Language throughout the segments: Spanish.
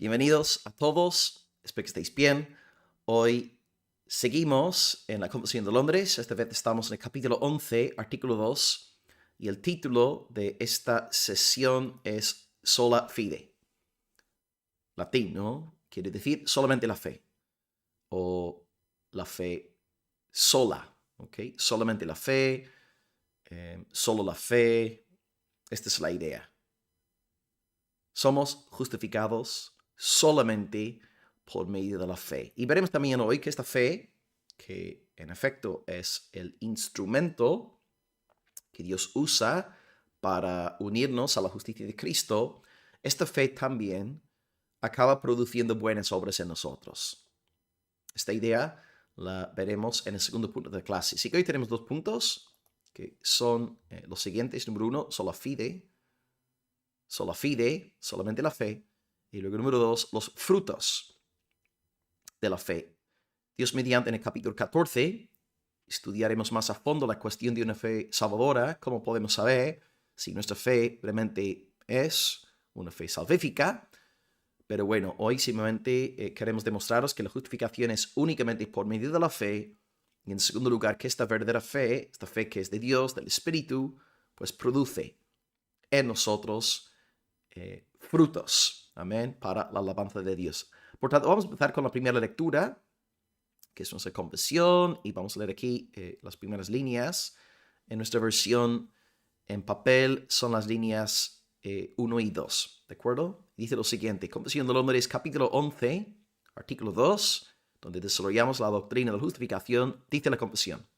Bienvenidos a todos, espero que estéis bien. Hoy seguimos en la Convención de Londres, esta vez estamos en el capítulo 11, artículo 2, y el título de esta sesión es Sola Fide. Latín, ¿no? Quiere decir solamente la fe, o la fe sola, ¿ok? Solamente la fe, solo la fe, esta es la idea. Somos justificados solamente por medio de la fe. Y veremos también hoy que esta fe, que en efecto es el instrumento que Dios usa para unirnos a la justicia de Cristo, esta fe también acaba produciendo buenas obras en nosotros. Esta idea la veremos en el segundo punto de la clase. Así que hoy tenemos dos puntos que son los siguientes. Número uno, sola fide, solamente la fe. Y luego número 2, los frutos de la fe. Dios mediante, en el capítulo 14, estudiaremos más a fondo la cuestión de una fe salvadora, cómo podemos saber si nuestra fe realmente es una fe salvífica. Pero bueno, hoy simplemente queremos demostraros que la justificación es únicamente por medio de la fe. Y en segundo lugar, que esta verdadera fe, esta fe que es de Dios, del Espíritu, pues produce en nosotros frutos, amén, para la alabanza de Dios. Por tanto, vamos a empezar con la primera lectura, que es nuestra confesión, y vamos a leer aquí las primeras líneas. En nuestra versión en papel son las líneas 1 y 2, ¿de acuerdo? Dice lo siguiente: Confesión de los Hombres, capítulo 11, artículo 2, donde desarrollamos la doctrina de la justificación. Dice la confesión: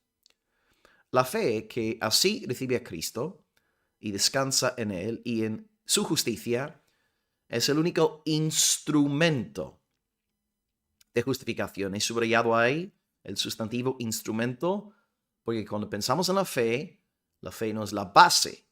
la fe que así recibe a Cristo y descansa en Él y en su justicia es el único instrumento de justificación. He subrayado ahí el sustantivo instrumento, porque cuando pensamos en la fe no es la base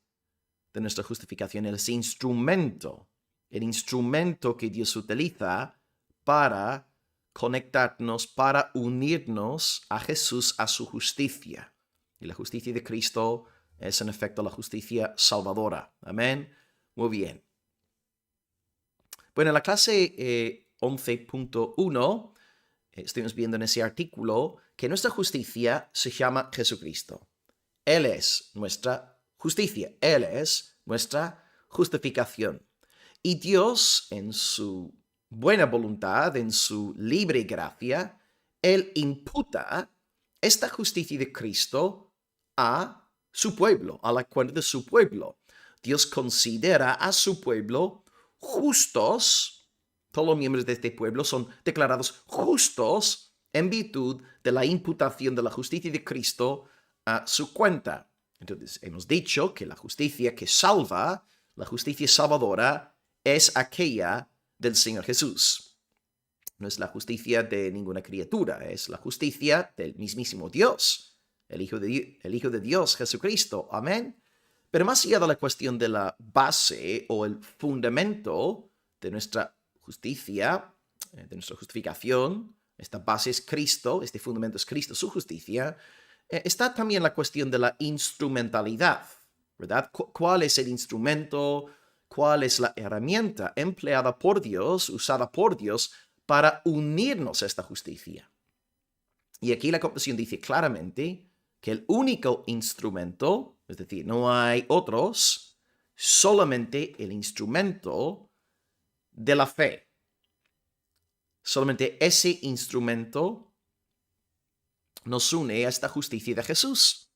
de nuestra justificación, es el instrumento que Dios utiliza para conectarnos, para unirnos a Jesús, a su justicia. Y la justicia de Cristo es en efecto la justicia salvadora. Amén. Muy bien. Bueno, en la clase 11.1 estuvimos viendo en ese artículo que nuestra justicia se llama Jesucristo. Él es nuestra justicia, Él es nuestra justificación. Y Dios, en su buena voluntad, en su libre gracia, Él imputa esta justicia de Cristo a su pueblo, a la cuenta de su pueblo. Dios considera a su pueblo justos. Todos los miembros de este pueblo son declarados justos en virtud de la imputación de la justicia de Cristo a su cuenta. Entonces, hemos dicho que la justicia que salva, la justicia salvadora, es aquella del Señor Jesús. No es la justicia de ninguna criatura, es la justicia del mismísimo Dios, el Hijo de Dios, Jesucristo. Amén. Pero más allá de la cuestión de la base o el fundamento de nuestra justicia, de nuestra justificación, esta base es Cristo, este fundamento es Cristo, su justicia, está también la cuestión de la instrumentalidad, ¿verdad? ¿Cuál es el instrumento? ¿Cuál es la herramienta empleada por Dios, usada por Dios para unirnos a esta justicia? Y aquí la confesión dice claramente que el único instrumento, es decir, no hay otros, solamente el instrumento de la fe. Solamente ese instrumento nos une a esta justicia de Jesús.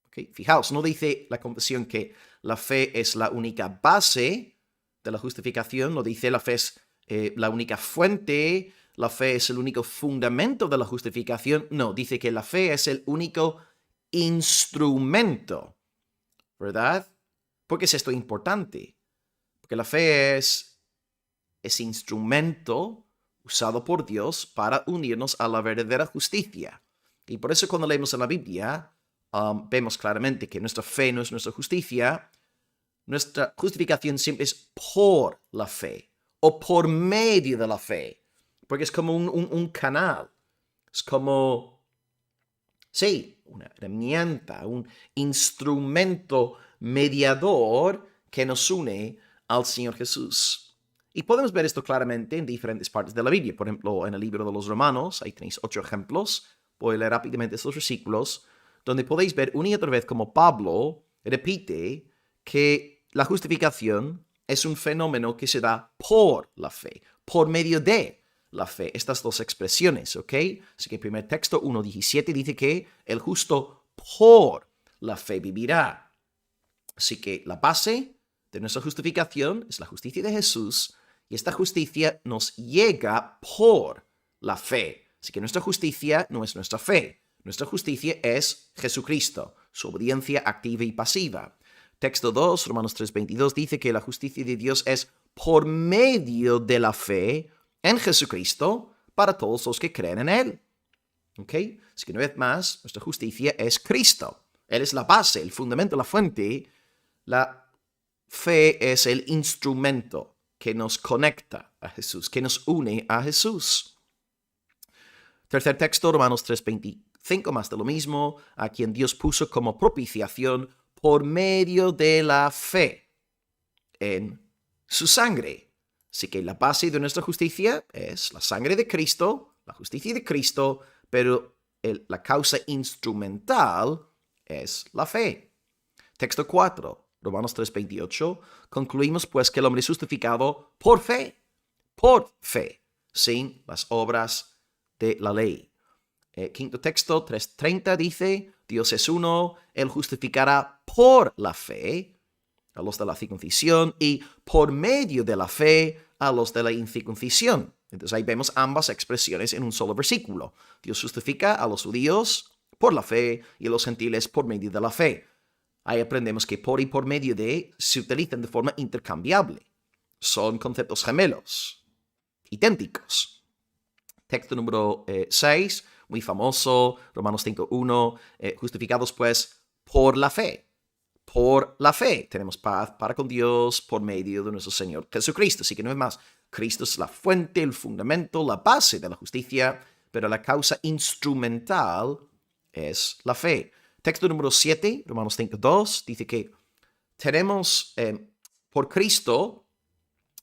¿Okay? Fijaos, no dice la confesión que la fe es la única base de la justificación, no dice la fe es la única fuente, la fe es el único fundamento de la justificación. No, dice que la fe es el único instrumento, ¿verdad? ¿Por qué es esto importante? Porque la fe es ese instrumento usado por Dios para unirnos a la verdadera justicia. Y por eso cuando leemos en la Biblia, vemos claramente que nuestra fe no es nuestra justicia. Nuestra justificación siempre es por la fe o por medio de la fe. Porque es como un canal. Es como, sí, una herramienta, un instrumento mediador que nos une al Señor Jesús. Y podemos ver esto claramente en diferentes partes de la Biblia. Por ejemplo, en el libro de los Romanos, ahí tenéis 8 ejemplos. Voy a leer rápidamente estos versículos, donde podéis ver una y otra vez como Pablo repite que la justificación es un fenómeno que se da por la fe, por medio de la fe. Estas dos expresiones, ¿ok? Así que el primer texto, 1:17, dice que el justo por la fe vivirá. Así que la base de nuestra justificación es la justicia de Jesús, y esta justicia nos llega por la fe. Así que nuestra justicia no es nuestra fe. Nuestra justicia es Jesucristo, su obediencia activa y pasiva. Texto 2, Romanos 3:22, dice que la justicia de Dios es por medio de la fe en Jesucristo para todos los que creen en Él. ¿Ok? Así que una vez más, nuestra justicia es Cristo. Él es la base, el fundamento, la fuente. La fe es el instrumento que nos conecta a Jesús, que nos une a Jesús. Tercer texto, Romanos 3:25, más de lo mismo, a quien Dios puso como propiciación por medio de la fe en su sangre. Así que la base de nuestra justicia es la sangre de Cristo, la justicia de Cristo, pero la causa instrumental es la fe. Texto 4. Romanos 3:28, concluimos pues que el hombre es justificado por fe, sin las obras de la ley. Quinto texto, 3:30 dice, Dios es uno, Él justificará por la fe a los de la circuncisión y por medio de la fe a los de la incircuncisión. Entonces ahí vemos ambas expresiones en un solo versículo. Dios justifica a los judíos por la fe y a los gentiles por medio de la fe. Ahí aprendemos que por y por medio de se utilizan de forma intercambiable. Son conceptos gemelos, idénticos. Texto número 6, muy famoso, Romanos 5:1, justificados pues por la fe. Por la fe tenemos paz para con Dios por medio de nuestro Señor Jesucristo. Así que no es más, Cristo es la fuente, el fundamento, la base de la justicia, pero la causa instrumental es la fe. Texto número 7, Romanos 5:2, dice que tenemos, por Cristo,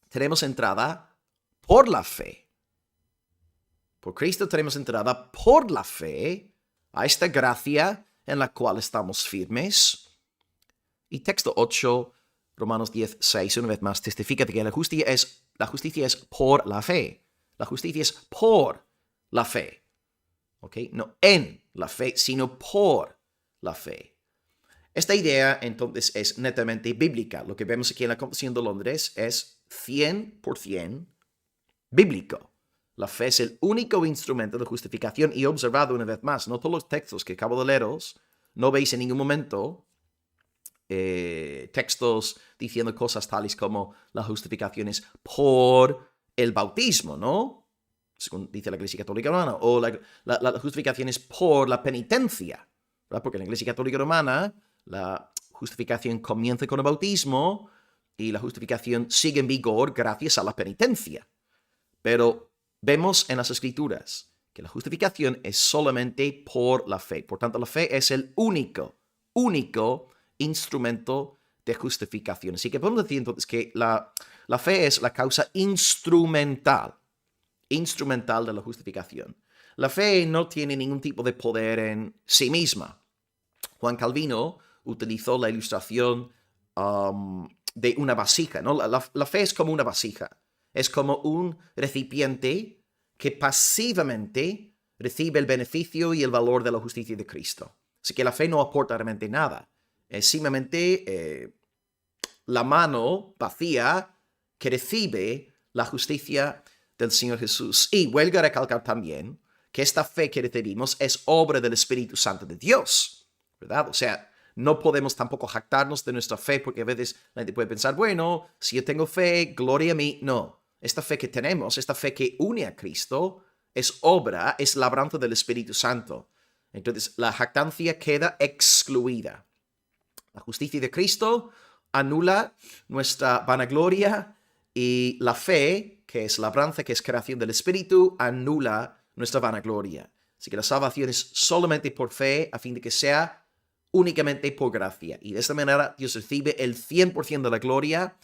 tenemos entrada por la fe. Por Cristo tenemos entrada por la fe a esta gracia en la cual estamos firmes. Y texto 8, Romanos 10:6, una vez más, testifica de que la justicia es por la fe. La justicia es por la fe. ¿Ok? No en la fe, sino por la fe. Esta idea, entonces, es netamente bíblica. Lo que vemos aquí en la Confesión de Londres es 100% bíblico. La fe es el único instrumento de justificación, y observado una vez más, no todos los textos que acabo de leeros, no veis en ningún momento textos diciendo cosas tales como la justificación es por el bautismo, ¿no? Según dice la Iglesia Católica Romana, o la justificación es por la penitencia, ¿verdad? Porque en la Iglesia Católica Romana la justificación comienza con el bautismo y la justificación sigue en vigor gracias a la penitencia. Pero vemos en las Escrituras que la justificación es solamente por la fe. Por tanto, la fe es el único instrumento de justificación. Así que podemos decir entonces que la fe es la causa instrumental de la justificación. La fe no tiene ningún tipo de poder en sí misma. Juan Calvino utilizó la ilustración de una vasija, ¿no? La fe es como una vasija. Es como un recipiente que pasivamente recibe el beneficio y el valor de la justicia de Cristo. Así que la fe no aporta realmente nada. Es simplemente la mano vacía que recibe la justicia del Señor Jesús. Y huelga a recalcar también que esta fe que recibimos es obra del Espíritu Santo de Dios, ¿verdad? O sea, no podemos tampoco jactarnos de nuestra fe, porque a veces la gente puede pensar, bueno, si yo tengo fe, gloria a mí. No, esta fe que tenemos, esta fe que une a Cristo, es obra, es labranza del Espíritu Santo. Entonces, la jactancia queda excluida. La justicia de Cristo anula nuestra vanagloria, y la fe, que es labranza, que es creación del Espíritu, anula nuestra vanagloria. Así que la salvación es solamente por fe, a fin de que sea únicamente por gracia. Y de esta manera Dios recibe el 100% de la gloria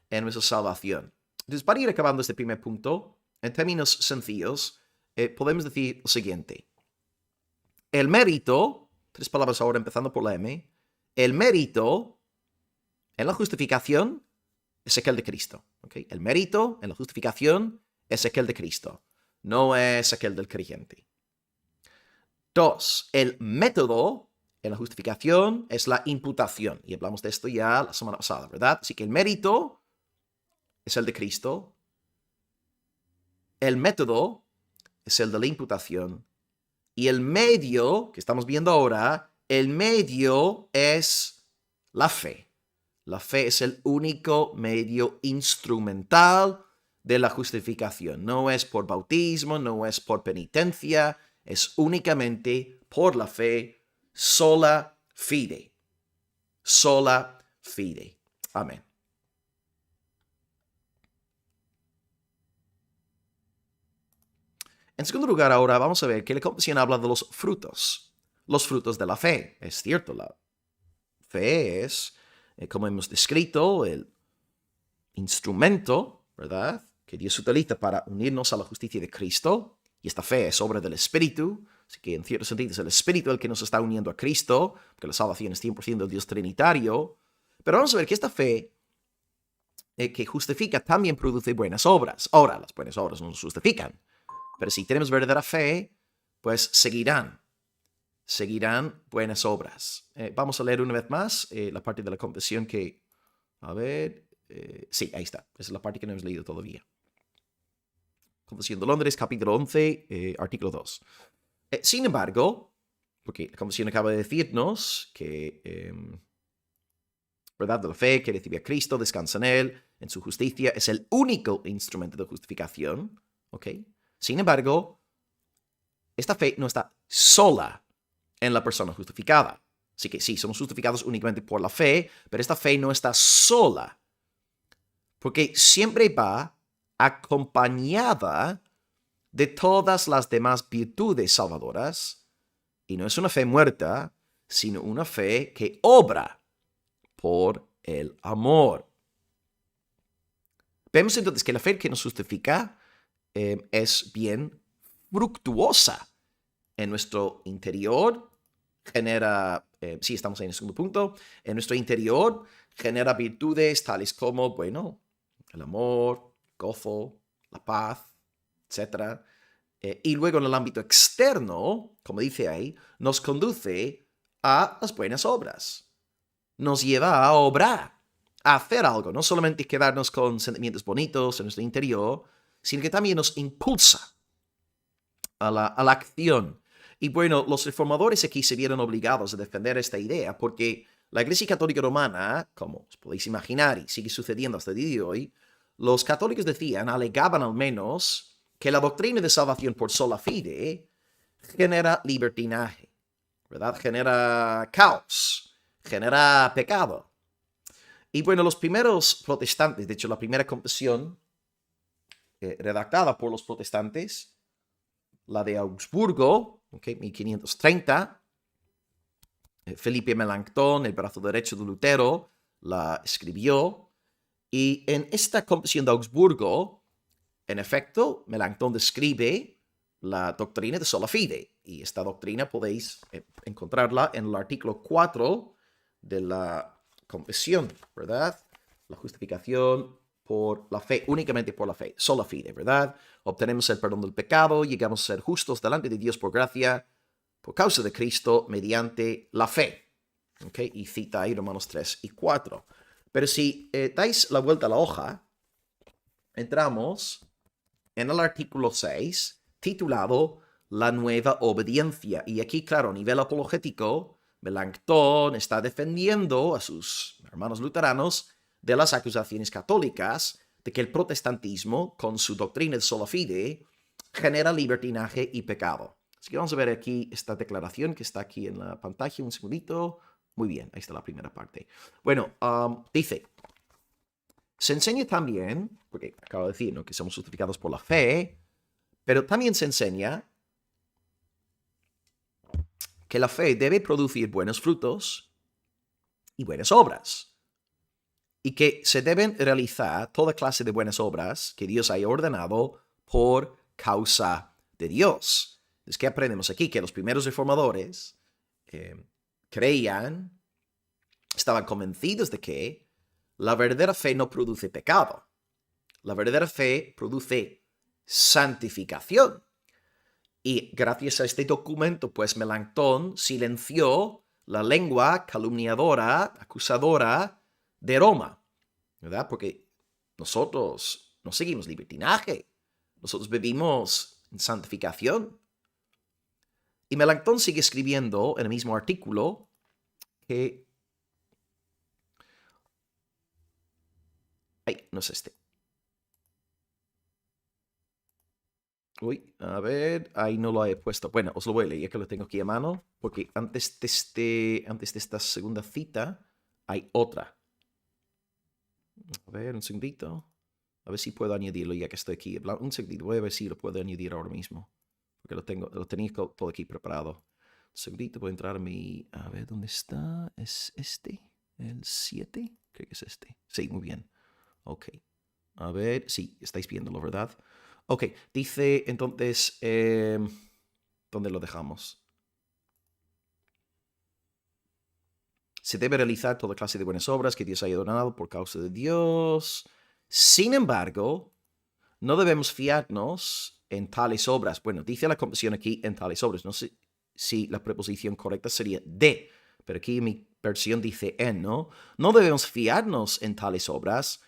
en nuestra salvación. Entonces, para ir acabando este primer punto, en términos sencillos, podemos decir lo siguiente. El mérito, 3 palabras ahora empezando por la M, el mérito en la justificación es aquel de Cristo. ¿Okay? El mérito en la justificación es aquel de Cristo, no es aquel del creyente. 2. El método en la justificación es la imputación. Y hablamos de esto ya la semana pasada, ¿verdad? Así que el mérito es el de Cristo. El método es el de la imputación. Y el medio, que estamos viendo ahora, el medio es la fe. La fe es el único medio instrumental de la justificación. No es por bautismo, no es por penitencia, es únicamente por la fe, sola fide. Sola fide. Amén. En segundo lugar, ahora vamos a ver que la confesión habla de los frutos de la fe. Es cierto, la fe es, como hemos descrito, el instrumento, ¿verdad?, que Dios utiliza para unirnos a la justicia de Cristo. Y esta fe es obra del Espíritu. Así que en cierto sentido es el Espíritu el que nos está uniendo a Cristo, porque la salvación es 100% del Dios Trinitario. Pero vamos a ver que esta fe que justifica también produce buenas obras. Ahora, las buenas obras no nos justifican. Pero si tenemos verdadera fe, pues seguirán buenas obras. Vamos a leer una vez más la parte de la confesión que, a ver, sí, ahí está. Esa es la parte que no hemos leído todavía. Confesión de Londres, capítulo 11, artículo 2. Sin embargo, porque la confesión acaba de decirnos que, verdad de la fe, que recibe a Cristo, descansa en Él, en su justicia, es el único instrumento de justificación, ¿ok? Sin embargo, esta fe no está sola en la persona justificada. Así que sí, somos justificados únicamente por la fe, pero esta fe no está sola, porque siempre va acompañada de todas las demás virtudes salvadoras, y no es una fe muerta, sino una fe que obra por el amor. Vemos entonces que la fe que nos justifica es bien fructuosa en nuestro interior, genera, sí, estamos ahí en el segundo punto, en nuestro interior genera virtudes tales como, bueno, el amor, el gozo, la paz, etc. Y luego en el ámbito externo, como dice ahí, nos conduce a las buenas obras. Nos lleva a obrar, a hacer algo, no solamente quedarnos con sentimientos bonitos en nuestro interior, sino que también nos impulsa a la acción. Y bueno, los reformadores aquí se vieron obligados a defender esta idea porque la Iglesia Católica Romana, como os podéis imaginar y sigue sucediendo hasta el día de hoy, los católicos decían, alegaban al menos, que la doctrina de salvación por sola fide genera libertinaje, ¿verdad? Genera caos, genera pecado. Y bueno, los primeros protestantes, de hecho la primera confesión redactada por los protestantes, la de Augsburgo, 1530, Felipe Melanchthon, el brazo derecho de Lutero, la escribió. Y en esta confesión de Augsburgo, en efecto, Melanchthon describe la doctrina de sola fide. Y esta doctrina podéis encontrarla en el artículo 4 de la confesión, ¿verdad? La justificación por la fe, únicamente por la fe, sola fide, ¿verdad? Obtenemos el perdón del pecado, llegamos a ser justos delante de Dios por gracia, por causa de Cristo, mediante la fe. ¿Okay? Y cita ahí Romanos 3 y 4. Pero si dais la vuelta a la hoja, entramos en el artículo 6, titulado La nueva obediencia. Y aquí, claro, a nivel apologético, Melanchthon está defendiendo a sus hermanos luteranos de las acusaciones católicas de que el protestantismo, con su doctrina de sola fide, genera libertinaje y pecado. Así que vamos a ver aquí esta declaración que está aquí en la pantalla, un segundito. Muy bien, ahí está la primera parte. Bueno, dice, se enseña también, porque acabo de decir, ¿no?, que somos justificados por la fe, pero también se enseña que la fe debe producir buenos frutos y buenas obras. y que se deben realizar toda clase de buenas obras que Dios haya ordenado por causa de Dios. Entonces, ¿qué aprendemos aquí? Que los primeros reformadores creían, estaban convencidos de que la verdadera fe no produce pecado. La verdadera fe produce santificación. Y gracias a este documento, pues Melanchthon silenció la lengua calumniadora, acusadora de Roma, ¿verdad? Porque nosotros no seguimos libertinaje, nosotros vivimos en santificación. Y Melanchthon sigue escribiendo en el mismo artículo que... Ay, no es este. Uy, a ver, ahí no lo he puesto. Bueno, os lo voy a leer, ya que lo tengo aquí a mano, porque antes de esta segunda cita hay otra. A ver, un segundito. A ver si puedo añadirlo ya que estoy aquí. Un segundito, voy a ver si lo puedo añadir ahora mismo. Porque lo tenía todo aquí preparado. Un segundito, voy a entrar a mi... A ver, ¿dónde está? ¿Es este? ¿El 7? Creo que es este. Sí, muy bien. Ok. A ver, sí, estáis viéndolo, ¿verdad? Ok, dice entonces... ¿dónde lo dejamos? Se debe realizar toda clase de buenas obras que Dios haya donado por causa de Dios. Sin embargo, no debemos fiarnos en tales obras. Bueno, dice la confesión aquí en tales obras. No sé si la preposición correcta sería de, pero aquí en mi versión dice en, ¿no? No debemos fiarnos en tales obras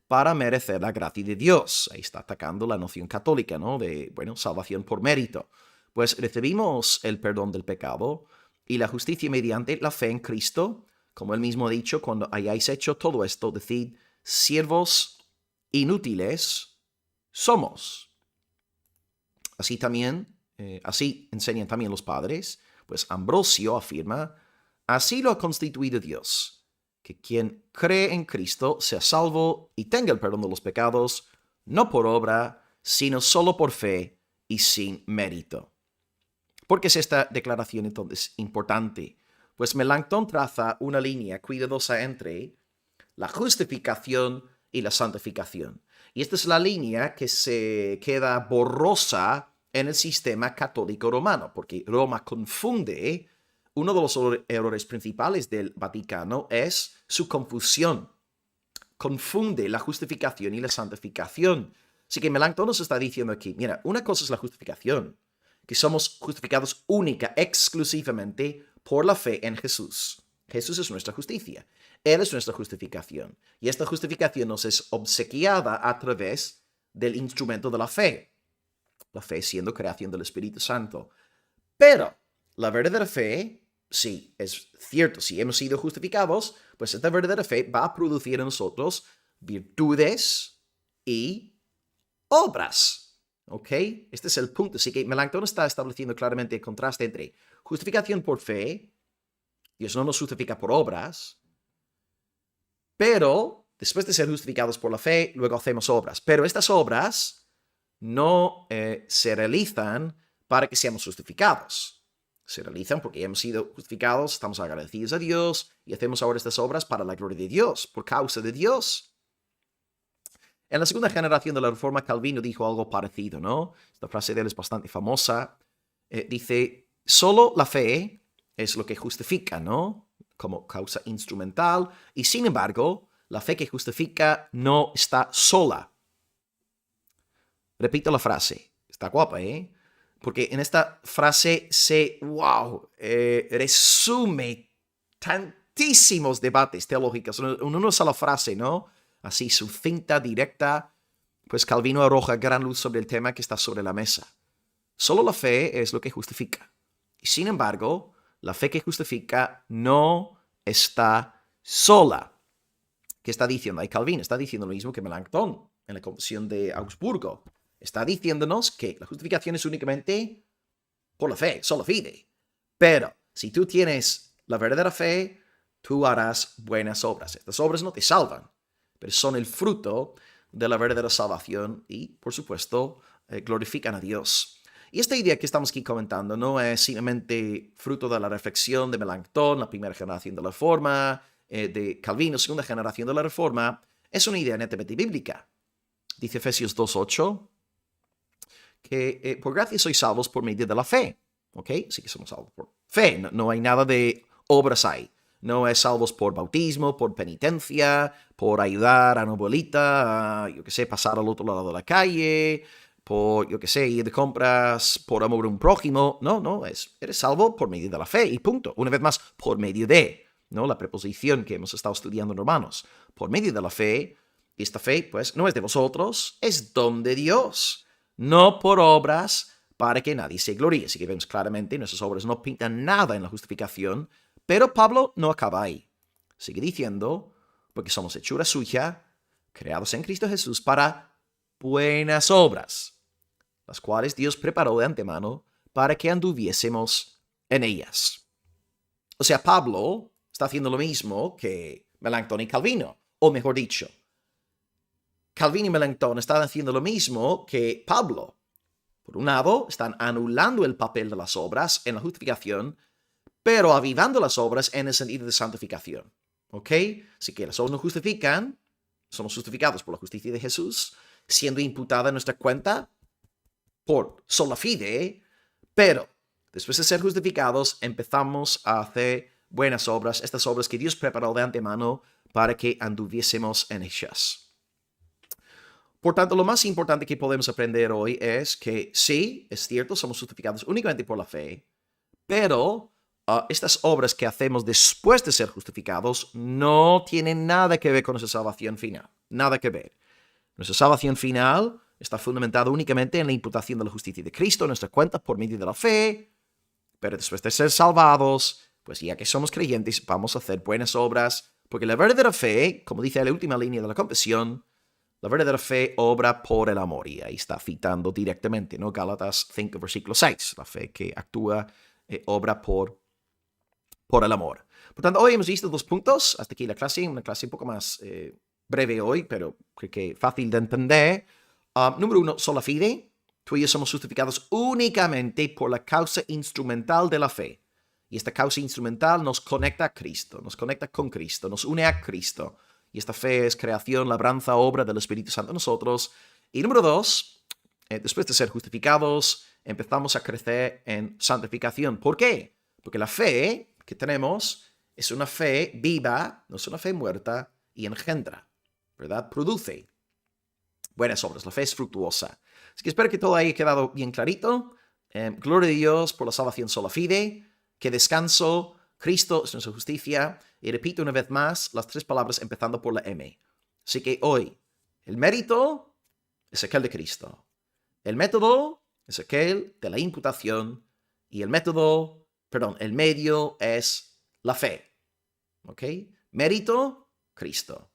para merecer la gracia de Dios. Ahí está atacando la noción católica, ¿no? De, bueno, salvación por mérito. Pues recibimos el perdón del pecado y la justicia mediante la fe en Cristo. Como él mismo ha dicho, cuando hayáis hecho todo esto, decid, siervos inútiles somos. Así también, así enseñan también los padres, pues Ambrosio afirma, así lo ha constituido Dios, que quien cree en Cristo sea salvo y tenga el perdón de los pecados, no por obra, sino solo por fe y sin mérito. ¿Por qué es esta declaración entonces importante? Pues Melanchthon traza una línea cuidadosa entre la justificación y la santificación. Y esta es la línea que se queda borrosa en el sistema católico romano, porque Roma confunde, uno de los errores principales del Vaticano es su confusión. Confunde la justificación y la santificación. Así que Melanchthon nos está diciendo aquí, mira, una cosa es la justificación, que somos justificados única, exclusivamente por la fe en Jesús. Jesús es nuestra justicia. Él es nuestra justificación. Y esta justificación nos es obsequiada a través del instrumento de la fe. La fe siendo creación del Espíritu Santo. Pero la verdadera fe, sí, es cierto, si hemos sido justificados, pues esta verdadera fe va a producir en nosotros virtudes y obras. ¿Ok? Este es el punto. Así que Melanchthon está estableciendo claramente el contraste entre justificación por fe, Dios no nos justifica por obras, pero después de ser justificados por la fe, luego hacemos obras. Pero estas obras no se realizan para que seamos justificados. Se realizan porque hemos sido justificados, estamos agradecidos a Dios y hacemos ahora estas obras para la gloria de Dios, por causa de Dios. En la segunda generación de la Reforma, Calvino dijo algo parecido, ¿no? Esta frase de él es bastante famosa. Dice, solo la fe es lo que justifica, ¿no? Como causa instrumental. Y sin embargo, la fe que justifica no está sola. Repito la frase. Está guapa, ¿eh? Porque en esta frase resume tantísimos debates teológicos en una sola frase, ¿no? Así, sucinta, directa, pues Calvino arroja gran luz sobre el tema que está sobre la mesa. Solo la fe es lo que justifica. Y sin embargo, la fe que justifica no está sola. ¿Qué está diciendo ahí Calvino? Está diciendo lo mismo que Melanchthon en la Confesión de Augsburgo. Está diciéndonos que la justificación es únicamente por la fe, solo fide. Pero si tú tienes la verdadera fe, tú harás buenas obras. Estas obras no te salvan, pero son el fruto de la verdadera salvación y, por supuesto, glorifican a Dios. Y esta idea que estamos aquí comentando no es simplemente fruto de la reflexión de Melanchthon, la primera generación de la Reforma, de Calvino, segunda generación de la Reforma, es una idea netamente bíblica. Dice Efesios 2:8 que por gracia sois salvos por medio de la fe. ¿Ok? Sí que somos salvos por fe. No hay nada de obras ahí. No es salvos por bautismo, por penitencia, por ayudar a una abuelita, pasar al otro lado de la calle, por, ir de compras por amor a un prójimo. No, eres salvo por medio de la fe y punto. Una vez más, por medio de, ¿no? La preposición que hemos estado estudiando en Romanos. Por medio de la fe, y esta fe, pues, no es de vosotros, es don de Dios. No por obras para que nadie se gloríe. Así que vemos claramente, nuestras obras no pintan nada en la justificación, pero Pablo no acaba ahí. Sigue diciendo, porque somos hechura suya, creados en Cristo Jesús para buenas obras, las cuales Dios preparó de antemano para que anduviésemos en ellas. O sea, Pablo está haciendo lo mismo que Melanchthon y Calvino, o mejor dicho, Calvino y Melanchthon están haciendo lo mismo que Pablo. Por un lado, están anulando el papel de las obras en la justificación, pero avivando las obras en el sentido de santificación. ¿Ok? Así que las obras nos justifican, somos justificados por la justicia de Jesús, siendo imputada en nuestra cuenta por sola fide, pero después de ser justificados empezamos a hacer buenas obras, estas obras que Dios preparó de antemano para que anduviésemos en ellas. Por tanto, lo más importante que podemos aprender hoy es que sí, es cierto, somos justificados únicamente por la fe, pero estas obras que hacemos después de ser justificados no tienen nada que ver con nuestra salvación final. Nada que ver. Nuestra salvación final está fundamentada únicamente en la imputación de la justicia de Cristo en nuestra cuenta por medio de la fe, pero después de ser salvados, pues ya que somos creyentes, vamos a hacer buenas obras, porque la verdadera fe, como dice la última línea de la confesión, la verdadera fe obra por el amor. Y ahí está citando directamente, ¿no? Gálatas 5, versículo 6. La fe que actúa, obra por el amor. Por tanto, hoy hemos visto 2 puntos. Hasta aquí la clase, una clase un poco más breve hoy, pero creo que fácil de entender. Número 1, sola fide. Tú y yo somos justificados únicamente por la causa instrumental de la fe. Y esta causa instrumental nos conecta a Cristo, nos conecta con Cristo, nos une a Cristo. Y esta fe es creación, labranza, obra del Espíritu Santo en nosotros. Y número 2, después de ser justificados, empezamos a crecer en santificación. ¿Por qué? Porque la fe que tenemos es una fe viva, no es una fe muerta, y engendra, ¿verdad? Produce buenas obras. La fe es fructuosa. Así que espero que todo haya quedado bien clarito. Gloria a Dios por la salvación sola fide. Que descanso. Cristo es nuestra justicia. Y repito una vez más las 3 palabras empezando por la M. Así que hoy, el mérito es aquel de Cristo. El método es aquel de la imputación. Y el medio es la fe. ¿Ok? Mérito, Cristo.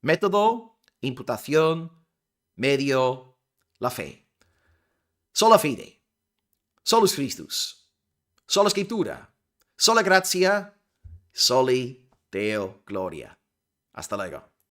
Método, imputación, medio, la fe. Sola fide. Solus Christus. Sola Scriptura. Sola gratia. Soli Deo gloria. Hasta luego.